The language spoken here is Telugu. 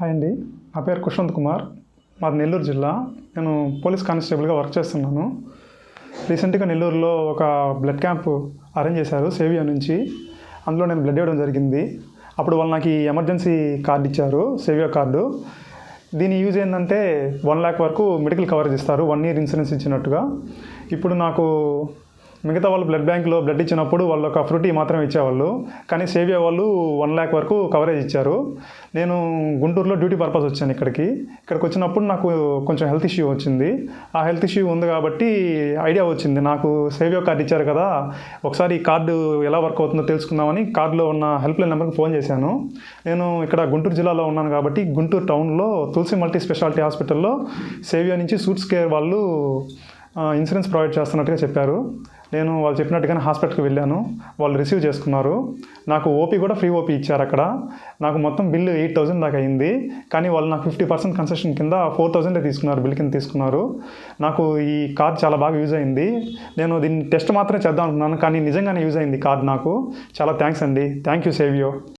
హాయ్ అండి. నా పేరు కుష్వంత్ కుమార్. మాది నెల్లూరు జిల్లా. నేను పోలీస్ కానిస్టేబుల్గా వర్క్ చేస్తున్నాను. రీసెంట్గా నెల్లూరులో ఒక బ్లడ్ క్యాంప్ అరేంజ్ చేశారు సేవియా నుంచి. అందులో నేను బ్లడ్ ఇవ్వడం జరిగింది. అప్పుడు వాళ్ళు నాకు ఈ ఎమర్జెన్సీ కార్డు ఇచ్చారు, సేవియా కార్డు. దీని యూజ్ ఏంటంటే 1 lakh వరకు మెడికల్ కవరేజ్ ఇస్తారు, 1 year ఇన్సూరెన్స్ ఇచ్చినట్టుగా. ఇప్పుడు నాకు మిగతా వాళ్ళు బ్లడ్ బ్యాంక్లో బ్లడ్ ఇచ్చినప్పుడు వాళ్ళు ఒక ఫ్రూటీ మాత్రమే ఇచ్చేవాళ్ళు, కానీ సేవియా వాళ్ళు 1 lakh వరకు కవరేజ్ ఇచ్చారు. నేను గుంటూరులో డ్యూటీ పర్పస్ వచ్చాను ఇక్కడికి వచ్చినప్పుడు నాకు కొంచెం హెల్త్ ఇష్యూ వచ్చింది. ఆ హెల్త్ ఇష్యూ ఉంది కాబట్టి ఐడియా వచ్చింది, నాకు సేవియా కార్డు ఇచ్చారు కదా, ఒకసారి ఈ కార్డు ఎలా వర్క్ అవుతుందో తెలుసుకుందామని కార్డులో ఉన్న హెల్ప్ లైన్ నెంబర్కి ఫోన్ చేశాను. నేను ఇక్కడ గుంటూరు జిల్లాలో ఉన్నాను కాబట్టి గుంటూరు టౌన్లో తులసి మల్టీ స్పెషాలిటీ హాస్పిటల్లో సేవియా నుంచి సూట్స్ కేర్ వాళ్ళు ఇన్సూరెన్స్ ప్రొవైడ్ చేస్తున్నట్టుగా చెప్పారు. నేను వాళ్ళు చెప్పినట్టుగానే హాస్పిటల్కి వెళ్ళాను. వాళ్ళు రిసీవ్ చేసుకున్నారు. నాకు ఓపీ కూడా ఫ్రీ ఓపీ ఇచ్చారు అక్కడ. నాకు మొత్తం బిల్లు 8,000 దాకా అయింది. కానీ వాళ్ళు నాకు 50% కన్సెషన్ కింద 4,000 తీసుకున్నారు, బిల్ కింద తీసుకున్నారు. నాకు ఈ కార్డ్ చాలా బాగా యూజ్ అయింది. నేను దీన్ని టెస్ట్ మాత్రమే చేద్దాం అనుకున్నాను, కానీ నిజంగానే యూజ్ అయింది కార్డ్ నాకు. చాలా థ్యాంక్స్ అండి. Thank you సేవియో.